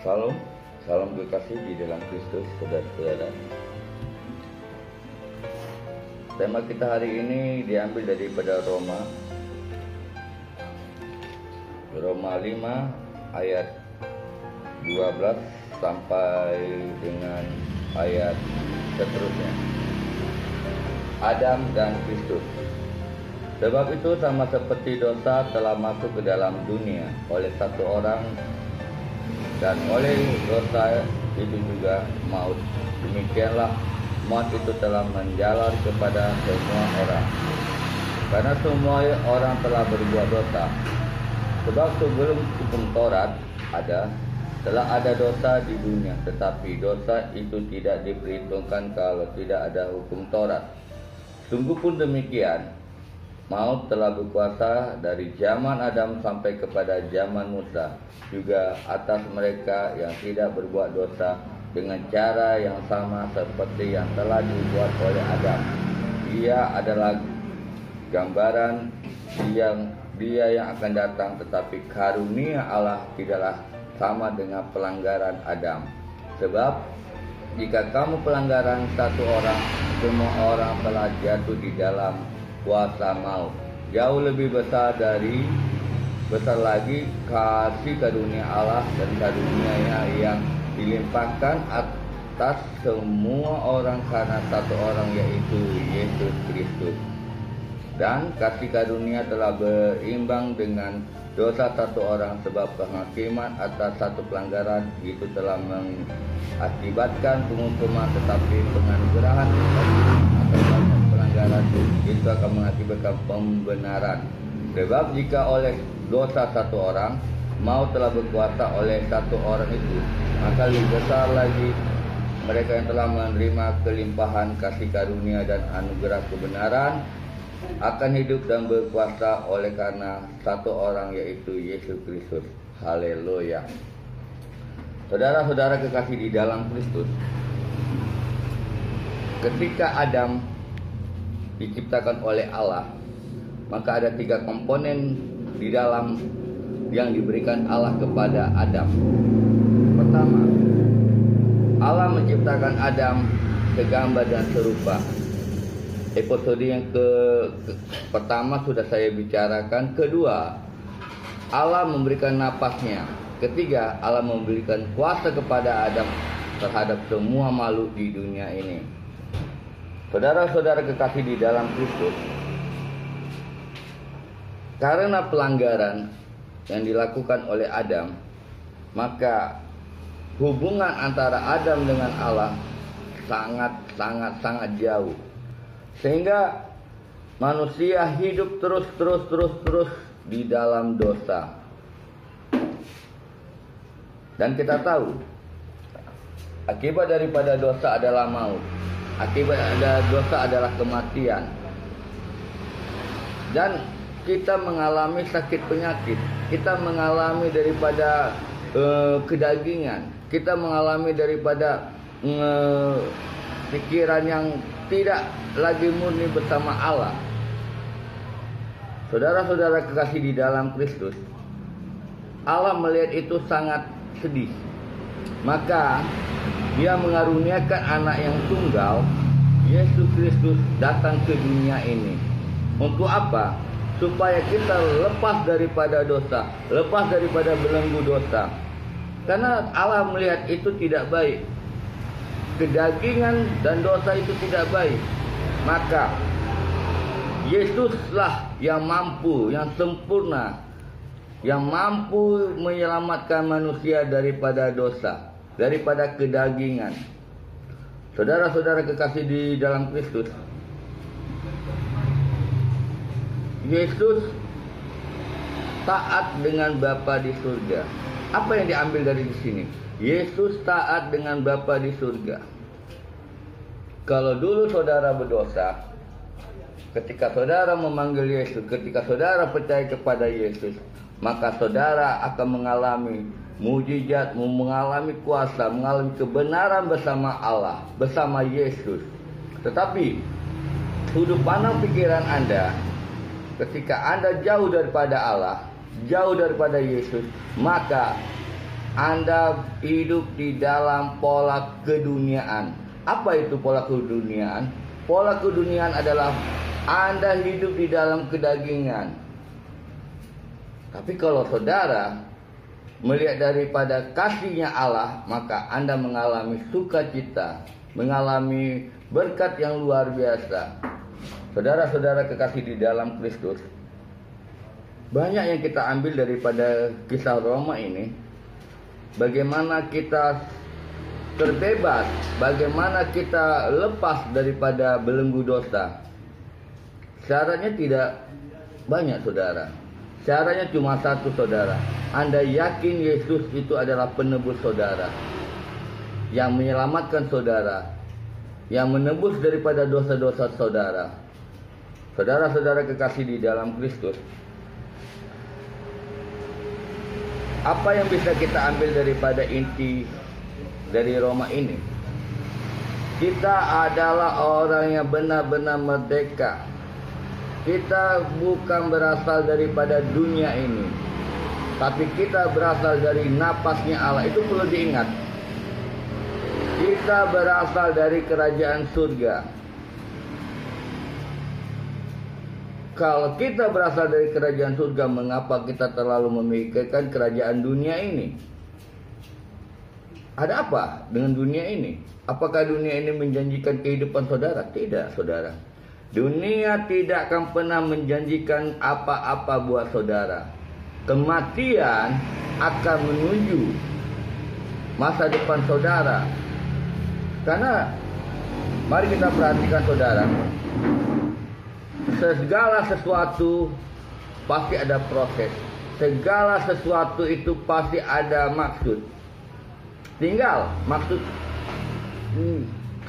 Salam, salam kekasih di dalam Kristus, saudara-saudara. Tema kita hari ini diambil daripada Roma 5 ayat 12 sampai dengan ayat seterusnya. Adam dan Kristus. Sebab itu sama seperti dosa telah masuk ke dalam dunia oleh satu orang, dan oleh dosa itu juga maut. Demikianlah maut itu telah menjalar kepada semua orang, karena semua orang telah berbuat dosa. Sebab sebelum hukum Taurat telah ada dosa di dunia, tetapi dosa itu tidak diperhitungkan kalau tidak ada hukum Taurat. Sungguh pun demikian, maut telah berkuasa dari zaman Adam sampai kepada zaman Musa, juga atas mereka yang tidak berbuat dosa, dengan cara yang sama seperti yang telah dibuat oleh Adam. Dia adalah gambaran dia yang akan datang, tetapi karunia Allah tidaklah sama dengan pelanggaran Adam. Sebab jika kamu pelanggaran satu orang, semua orang telah jatuh di dalam kuasa maut. Jauh lebih besar lagi kasih karunia Allah dan karunia yang dilimpahkan atas semua orang karena satu orang, yaitu Yesus Kristus. Dan kasih karunia telah berimbang dengan dosa satu orang, sebab penghakiman atas satu pelanggaran itu telah mengakibatkan penghukuman, tetapi penganugerahan atas pelanggaran itu akan mengakibatkan pembenaran. Sebab jika oleh dosa satu orang maut telah berkuasa oleh satu orang itu, maka lebih besar lagi mereka yang telah menerima kelimpahan kasih karunia dan anugerah kebenaran akan hidup dan berkuasa oleh karena satu orang, yaitu Yesus Kristus. Haleluya. Saudara-saudara kekasih di dalam Kristus, ketika Adam diciptakan oleh Allah, maka ada 3 komponen di dalam yang diberikan Allah kepada Adam. Pertama, Allah menciptakan Adam segambar dan serupa. Episode yang pertama sudah saya bicarakan. Kedua, Allah memberikan napasnya. Ketiga, Allah memberikan kuasa kepada Adam terhadap semua makhluk di dunia ini. Saudara-saudara kekasih di dalam Kristus, karena pelanggaran yang dilakukan oleh Adam, maka hubungan antara Adam dengan Allah sangat jauh. Sehingga manusia hidup terus di dalam dosa. Dan kita tahu, akibat daripada dosa adalah maut. Akibat ada dosa adalah kematian. Dan kita mengalami sakit penyakit. Kita mengalami daripada kedagingan. Kita mengalami daripada pikiran yang tidak lagi murni bersama Allah. Saudara-saudara kekasih di dalam Kristus, Allah melihat itu sangat sedih. Maka Dia mengaruniakan anak yang tunggal, Yesus Kristus, datang ke dunia ini. Untuk apa? Supaya kita lepas daripada dosa, lepas daripada belenggu dosa. Karena Allah melihat itu tidak baik. Kedagingan dan dosa itu tidak baik. Maka Yesuslah yang mampu, yang sempurna, yang mampu menyelamatkan manusia daripada dosa, daripada kedagingan. Saudara-saudara kekasih di dalam Kristus, Yesus taat dengan Bapa di surga. Apa yang diambil dari sini? Yesus taat dengan Bapa di surga. Kalau dulu saudara berdosa, ketika saudara memanggil Yesus, ketika saudara percaya kepada Yesus, maka saudara akan mengalami mujizat, mengalami kuasa, mengalami kebenaran bersama Allah, bersama Yesus. Tetapi sudut pandang pikiran Anda, ketika Anda jauh daripada Allah, jauh daripada Yesus, maka Anda hidup di dalam pola keduniaan. Apa itu pola keduniaan? Pola keduniaan adalah Anda hidup di dalam kedagingan. Tapi kalau saudara melihat daripada kasih-Nya Allah, maka Anda mengalami sukacita, mengalami berkat yang luar biasa. Saudara-saudara kekasih di dalam Kristus, banyak yang kita ambil daripada kisah Roma ini. Bagaimana kita terbebas, bagaimana kita lepas daripada belenggu dosa. Syaratnya tidak banyak, saudara. Syaratnya cuma satu, saudara. Anda yakin Yesus itu adalah penebus saudara, yang menyelamatkan saudara, yang menebus daripada dosa-dosa saudara. Saudara-saudara kekasih di dalam Kristus, apa yang bisa kita ambil daripada inti dari Roma ini? Kita adalah orang yang benar-benar merdeka. Kita bukan berasal daripada dunia ini, tapi kita berasal dari napasnya Allah. Itu perlu diingat. Kita berasal dari kerajaan surga. Kalau kita berasal dari kerajaan surga, mengapa kita terlalu memikirkan kerajaan dunia ini? Ada apa dengan dunia ini? Apakah dunia ini menjanjikan kehidupan saudara? Tidak, saudara. Dunia tidak akan pernah menjanjikan apa-apa buat saudara. Kematian akan menuju masa depan saudara. Karena mari kita perhatikan, saudara, segala sesuatu pasti ada proses. Segala sesuatu itu pasti ada maksud. Tinggal maksud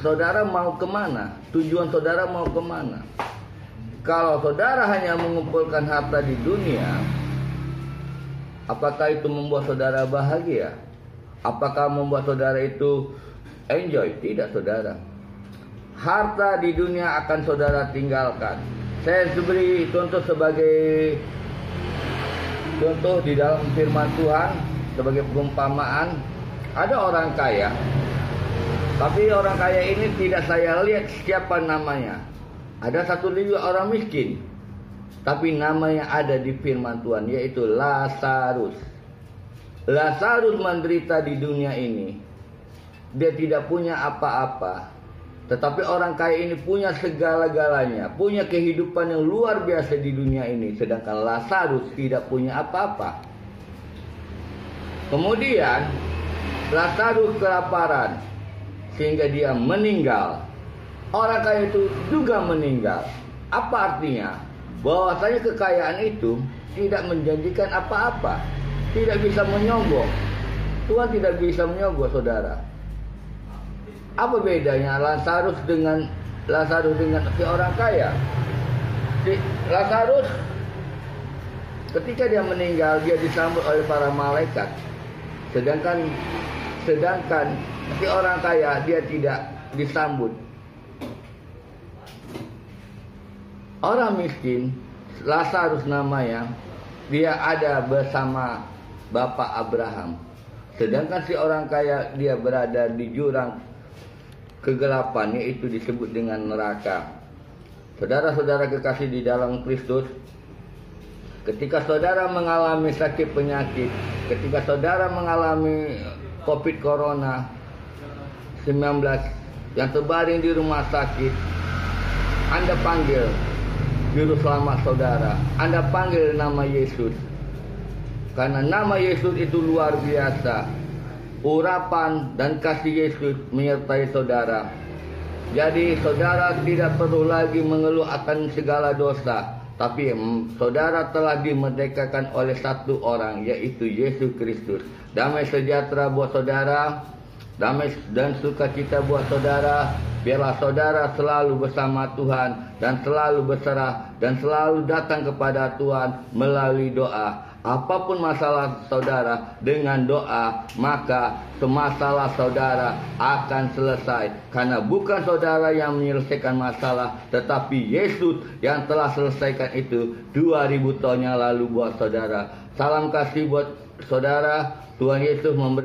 saudara mau kemana, tujuan saudara mau kemana. Kalau saudara hanya mengumpulkan harta di dunia, apakah itu membuat saudara bahagia? Apakah membuat saudara itu enjoy? Tidak, saudara. Harta di dunia akan saudara tinggalkan. Saya beri contoh sebagai contoh di dalam firman Tuhan, sebagai perumpamaan. Ada orang kaya, tapi orang kaya ini tidak saya lihat siapa namanya. Ada satu juga orang miskin, tapi namanya ada di firman Tuhan, yaitu Lazarus. Lazarus menderita di dunia ini. Dia tidak punya apa-apa, tetapi orang kaya ini punya segala-galanya, punya kehidupan yang luar biasa di dunia ini. Sedangkan Lazarus tidak punya apa-apa. Kemudian Lazarus kelaparan sehingga dia meninggal. Orang kaya itu juga meninggal. Apa artinya? Bahwasanya kekayaan itu tidak menjanjikan apa-apa, tidak bisa menyogok. Tuhan tidak bisa menyogok, saudara. Apa bedanya Lazarus dengan si orang kaya? Si Lazarus ketika dia meninggal, dia disambut oleh para malaikat. Sedangkan si orang kaya dia tidak disambut. Orang miskin, Lazarus namanya, dia ada bersama Bapak Abraham. Sedangkan si orang kaya dia berada di jurang kegelapan, yaitu disebut dengan neraka. Saudara-saudara kekasih di dalam Kristus, ketika saudara mengalami sakit penyakit, ketika saudara mengalami COVID Corona 19 yang terbaring di rumah sakit, Anda panggil juru selamat saudara, Anda panggil nama Yesus. Karena nama Yesus itu luar biasa. Urapan dan kasih Yesus menyertai saudara. Jadi saudara tidak perlu lagi mengeluh akan segala dosa, tapi saudara telah dimerdekakan oleh satu orang, yaitu Yesus Kristus. Damai sejahtera buat saudara, damai dan sukacita buat saudara. Biarlah saudara selalu bersama Tuhan dan selalu berserah dan selalu datang kepada Tuhan melalui doa. apapun masalah saudara, dengan doa, maka masalah saudara akan selesai. Karena bukan saudara yang menyelesaikan masalah, tetapi Yesus yang telah selesaikan itu 2000 tahun yang lalu buat saudara. Salam kasih buat saudara. Tuhan Yesus memberi